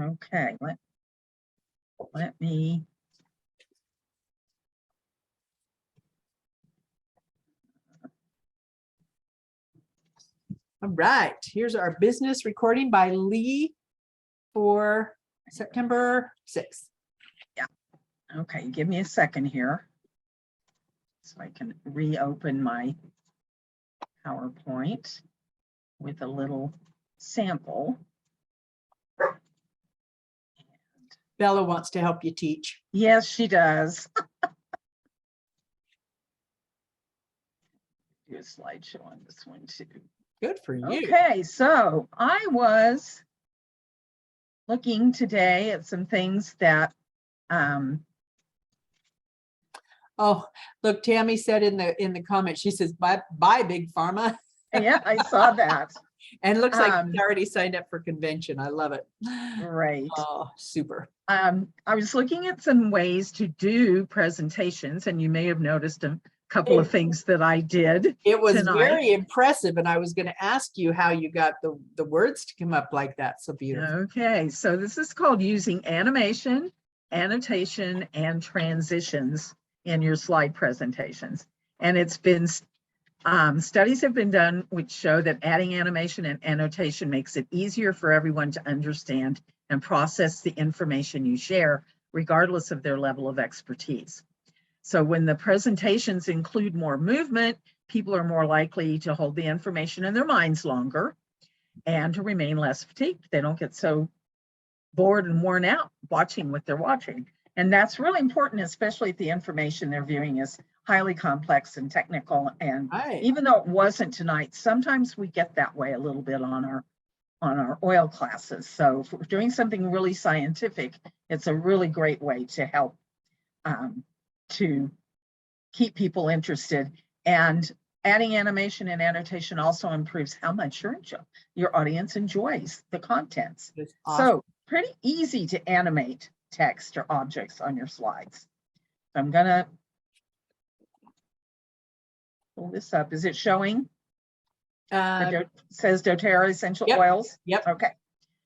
Okay, let me. All right, here's our business recording by Lee for September 6th. Okay, give me a second here so I can reopen my PowerPoint with a little sample. Bella wants to help you teach. Yes, she does. Do a slideshow on this one too. Good for you. Okay, so I was looking today at some things that Oh, look, Tammy said in the comment, she says, bye big pharma. yeah, I saw that. And it looks like she's already signed up for convention. I love it. Right. Oh, super. I was looking at some ways to do presentations, and you may have noticed a couple of things that I did. It was tonight. very impressive, and I was going to ask you how you got the words to come up like that. So beautiful. Okay, so this is called using animation, annotation, and transitions in your slide presentations. And it's been, studies have been done which show that adding animation and annotation makes it easier for everyone to understand and process the information you share, regardless of their level of expertise. So when the presentations include more movement, people are more likely to hold the information in their minds longer and to remain less fatigued. They don't get so bored and worn out watching what they're watching. And that's really important, especially if the information they're viewing is highly complex and technical. And even though it wasn't tonight, sometimes we get that way a little bit on our oil classes. So if we're doing something really scientific, it's a really great way to help to keep people interested. And adding animation and annotation also improves how much your audience enjoys the contents. Awesome. So pretty easy to animate text or objects on your slides. I'm gonna pull this up. Is it showing? It says doTERRA essential oils. Yep. Okay.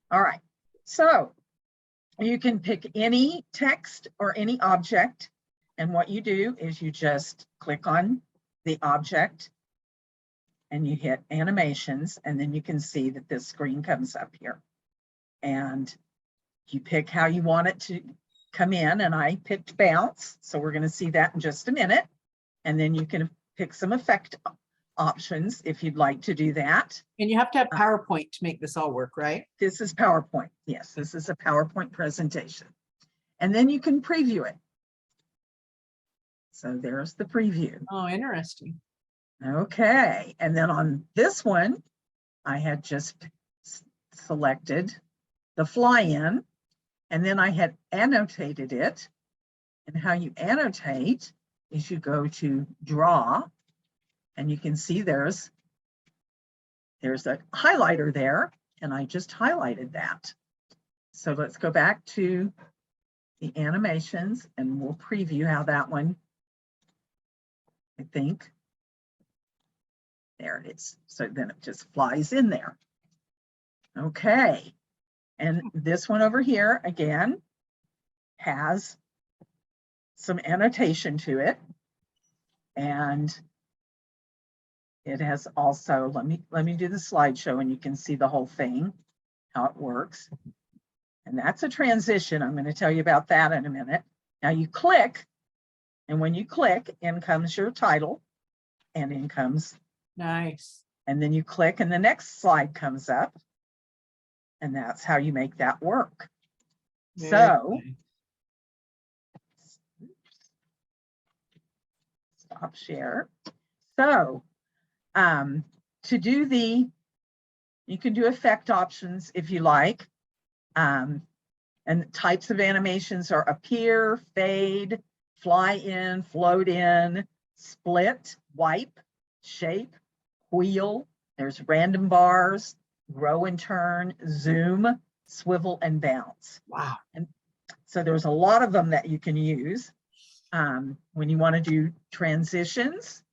All right. So you can pick any text or any object. And what you do is you just click on the object and you hit animations, and then you can see that this screen comes up here. And you pick how you want it to come in, and I picked bounce. So we're going to see that in just a minute. And then you can pick some effect options if you'd like to do that. And you have to have PowerPoint to make this all work, right? This is PowerPoint. Yes, this is a PowerPoint presentation. And then you can preview it. So there's the preview. Oh, interesting. Okay. And then on this one, I had just selected the fly-in, and then I had annotated it. And how you annotate is you go to draw, and you can see there's a highlighter there, and I just highlighted that. So let's go back to the animations, and we'll preview how that one, I think. There it is. So then it just flies in there. Okay. And this one over here, again, has some annotation to it. And it has also, let me do the slideshow and you can see the whole thing, how it works. And that's a transition. I'm going to tell you about that in a minute. Now you click, and when you click, in comes your title, and in comes. Nice. And then you click, and the next slide comes up. And that's how you make that work. Very so, nice. Stop share. So, to do you can do effect options if you like. And types of animations are appear, fade, fly in, float in, split, wipe, shape, wheel. There's random bars, grow and turn, zoom, swivel, and bounce. Wow. And so there's a lot of them that you can use. When you want to do transitions,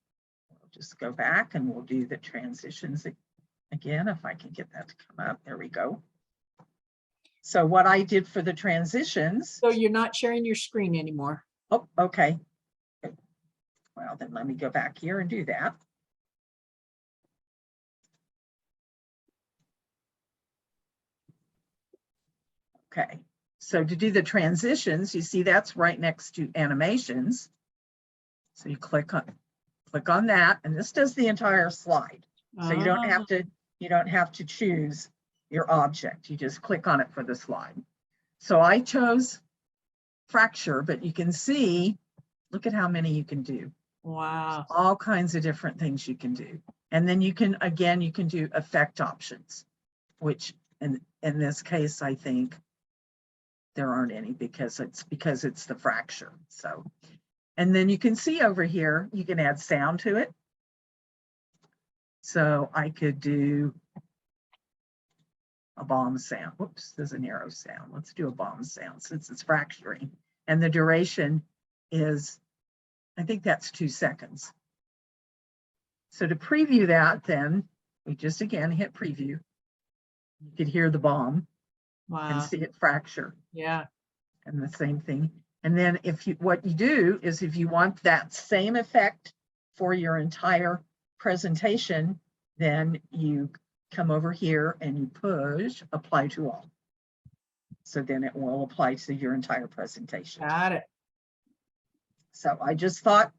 we'll just go back and we'll do the transitions again, if I can get that to come up. There we go. So what I did for the transitions, So you're not sharing your screen anymore. oh, okay. Well, then let me go back here and do that. Okay, so to do the transitions, you see that's right next to animations. So you click on that, and this does the entire slide. So you don't have to choose your object. You just click on it for the slide. So I chose fracture, but you can see, look at how many you can do. Wow. All kinds of different things you can do. And then you can, again, you can do effect options, which in this case, I think there aren't any because it's the fracture. So, and then you can see over here, you can add sound to it. So I could do a bomb sound. Whoops, there's an arrow sound. Let's do a bomb sound since it's fracturing. And the duration is, I think that's 2 seconds. So to preview that, then we just again hit preview. You could hear the bomb and Wow. see it fracture. Yeah. And the same thing. And then what you do is if you want that same effect for your entire presentation, then you come over here and you push apply to all. So then it will apply to your entire presentation. Got it. So I just thought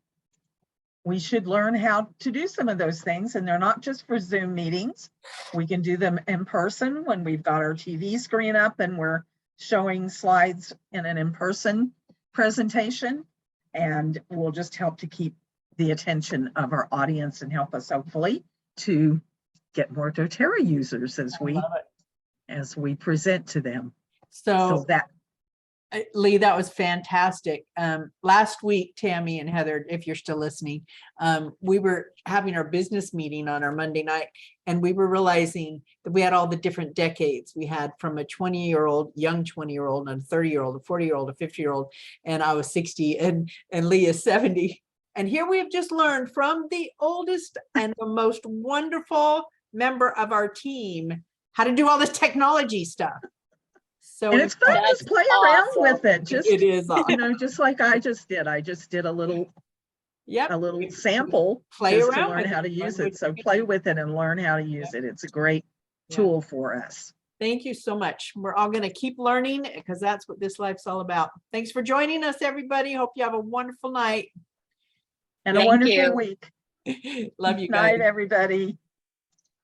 we should learn how to do some of those things, and they're not just for Zoom meetings. We can do them in person when we've got our TV screen up and we're showing slides in an in-person presentation, and will just help to keep the attention of our audience and help us hopefully to get more doTERRA users as we present to them. So that Lee, that was fantastic. Last week, Tammy and Heather, if you're still listening, we were having our business meeting on our Monday night, and we were realizing that we had all the different decades. We had from a 20-year-old, young 20-year-old, and a 30-year-old, a 40-year-old, a 50-year-old, and I was 60, and Lee is 70. And here we have just learned from the oldest and the most wonderful member of our team how to do all this technology stuff. So and it's fun to play around with it. Just it is awesome. Just like I just did. I just did a little sample play just around to learn with how to use it. So play with it and learn how to use it. It's a great tool for us. Thank you so much. We're all going to keep learning because that's what this life's all about. Thanks for joining us, everybody. Hope you have a wonderful night and a wonderful week. Love you guys. Night, everybody.